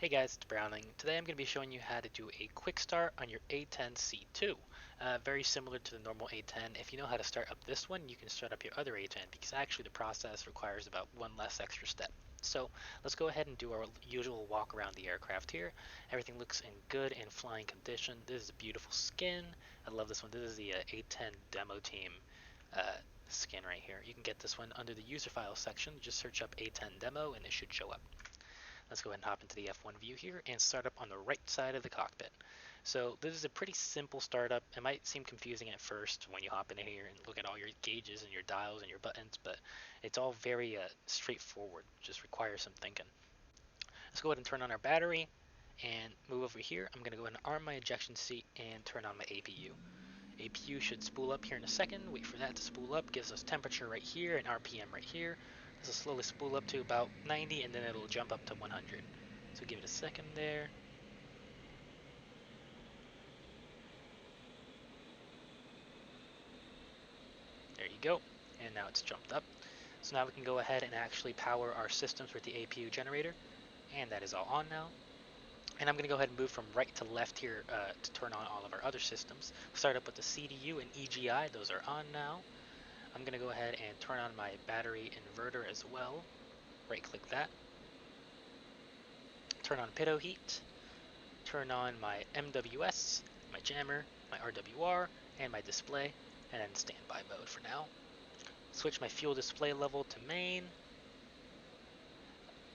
Hey guys, it's Browning. Today I'm going to be showing you how to do a quick start on your A-10C2. Very similar to the normal A-10. If you know how to start up this one, you can start up your other A-10 because actually the process requires about one less extra step. So let's go ahead and do our usual walk around the aircraft here. Everything looks in good and flying condition. This is a beautiful skin. I love this one. This is the A-10 demo team skin right here. You can get this one under the user file section. Just search up A-10 demo and it should show up. Let's go ahead and hop into the F1 view here and start up on the right side of the cockpit. So this is a pretty simple startup. It might seem confusing at first when you hop in here and look at all your gauges and your dials and your buttons, but it's all very straightforward. Just requires some thinking. Let's go ahead and turn on our battery and move over here. I'm going to go ahead and arm my ejection seat and turn on my APU. APU should spool up here in a second. Wait for that to spool up. Gives us temperature right here and RPM right here. This will slowly spool up to about 90 and then it'll jump up to 100. So give it a second there. There you go. And now it's jumped up. So now we can go ahead and actually power our systems with the APU generator. And that is all on now. And I'm going to go ahead and move from right to left here to turn on all of our other systems. Start up with the CDU and EGI. Those are on now. I'm going to go ahead and turn on my battery inverter as well. Right click that. Turn on pitot heat. Turn on my MWS, my jammer, my RWR, and my display, and then standby mode for now. Switch my fuel display level to main.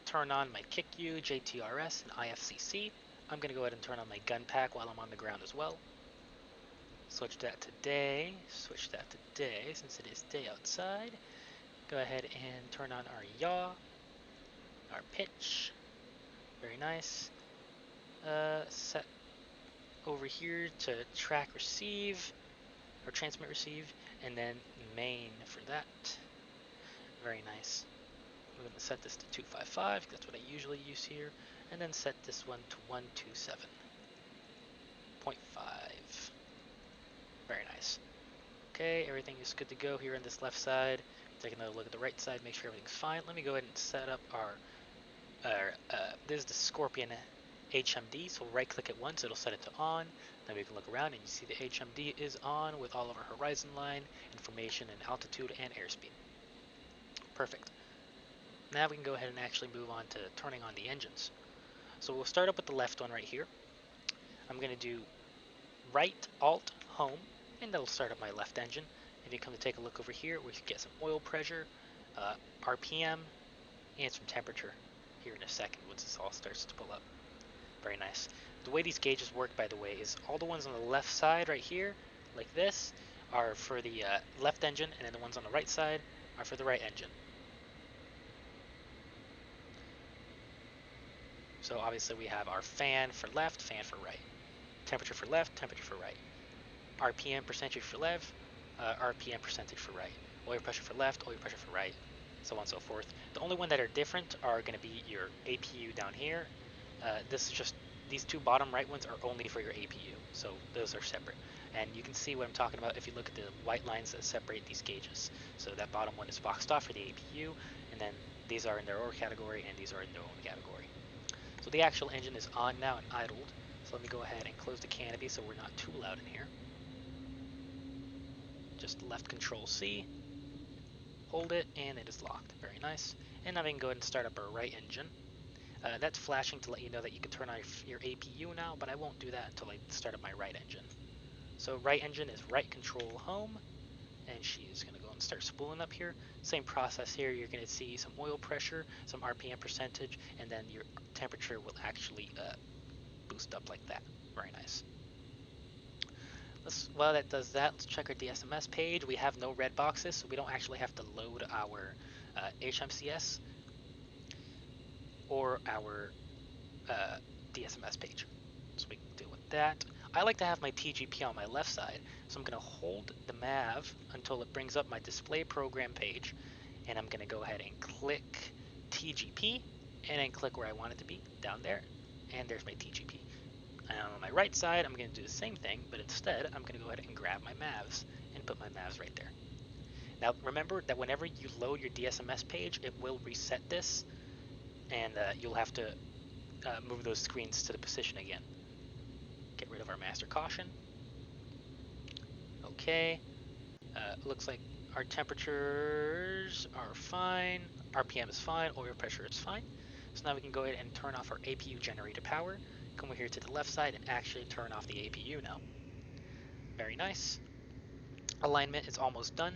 Turn on my KICU, JTRS, and IFCC. I'm going to go ahead and turn on my gun pack while I'm on the ground as well. Switch that to day. Switch that to day since it is day outside. Go ahead and turn on our yaw, our pitch. Very nice. Set over here to track receive or transmit receive, and then main for that. Very nice. I'm going to set this to 255, that's what I usually use here, and then set this one to 127.5. Very nice. Okay, everything is good to go here on this left side. Take another look at the right side, make sure everything's fine. Let me go ahead and set up our this is the Scorpion HMD, so right click it once, it'll set it to on. Then we can look around and you see the HMD is on with all of our horizon line, information, and altitude and airspeed. Perfect. Now we can go ahead and actually move on to turning on the engines. So we'll start up with the left one right here. I'm going to do right alt home, and that'll start up my left engine. If you come to take a look over here, we can get some oil pressure, RPM, and some temperature here in a second once this all starts to pull up. Very nice. The way these gauges work, by the way, is all the ones on the left side right here, like this, are for the left engine, and then the ones on the right side are for the right engine. So obviously we have our fan for left, fan for right. Temperature for left, temperature for right. RPM percentage for left, RPM percentage for right. Oil pressure for left, oil pressure for right, so on and so forth. The only one that are different are going to be your APU down here. This is just, these two bottom right ones are only for your APU, so those are separate. And you can see what I'm talking about if you look at the white lines that separate these gauges. So that bottom one is boxed off for the APU, and then these are in their own category, and these are in their own category. So the actual engine is on now and idled. So let me go ahead and close the canopy so we're not too loud in here. Just left Control C, hold it, and it is locked. Very nice. And now we can go ahead and start up our right engine. That's flashing to let you know that you can turn on your APU now, but I won't do that until I start up my right engine. So right engine is right control home, and she's going to go and start spooling up here. Same process here, you're going to see some oil pressure, some RPM percentage, and then your temperature will actually boost up like that. Very nice. While that does that, let's check our DSMS page. We have no red boxes, so we don't actually have to load our HMCS or our DSMS page. So we can deal with that. I like to have my TGP on my left side, so I'm going to hold the MAV until it brings up my display program page, and I'm going to go ahead and click TGP, and then click where I want it to be, down there, and there's my TGP. And on my right side, I'm going to do the same thing, but instead, I'm going to go ahead and grab my MAVs and put my MAVs right there. Now, remember that whenever you load your DSMS page, it will reset this, and you'll have to move those screens to the position again. Get rid of our master caution. Okay, looks like our temperatures are fine, RPM is fine, oil pressure is fine. So now we can go ahead and turn off our APU generator power. Come over here to the left side and actually turn off the APU now. Very nice. Alignment is almost done.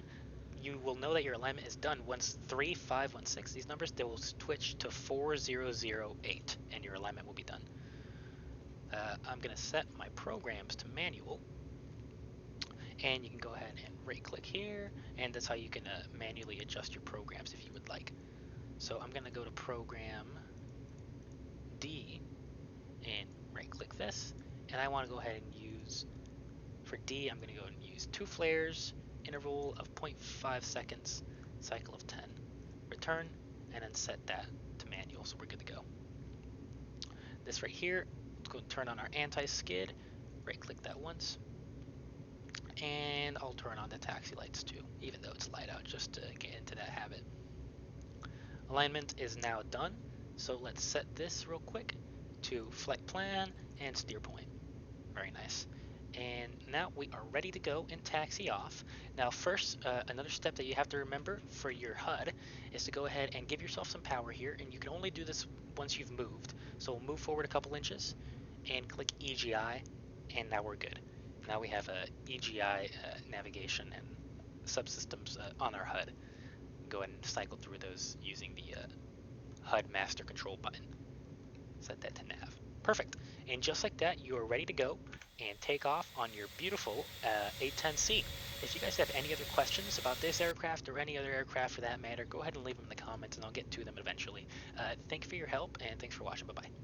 You will know that your alignment is done once 3516, these numbers, they will switch to 4008 and your alignment will be done. I'm going to set my programs to manual, and you can go ahead and right click here, and that's how you can manually adjust your programs if you would like. So I'm going to go to program D and right click this, and I want to go ahead and use, for D, I'm going to go and use 2 flares, interval of 0.5 seconds, cycle of 10, return, and then set that to manual, so we're good to go. This right here, let's go and turn on our anti-skid, right click that once, and I'll turn on the taxi lights too, even though it's light out, just to get into that habit. Alignment is now done, so let's set this real quick to flight plan and steer point. Very nice. And now we are ready to go and taxi off. Now first, another step that you have to remember for your HUD is to go ahead and give yourself some power here, and you can only do this once you've moved. So we'll move forward a couple inches and click EGI, and now we're good. Now we have a EGI navigation and subsystems on our HUD. Go ahead and cycle through those using the HUD master control button. Set that to nav. Perfect. And just like that, you are ready to go and take off on your beautiful A-10C. If you guys have any other questions about this aircraft or any other aircraft for that matter, go ahead and leave them in the comments and I'll get to them eventually. Thank you for your help and thanks for watching. Bye-bye.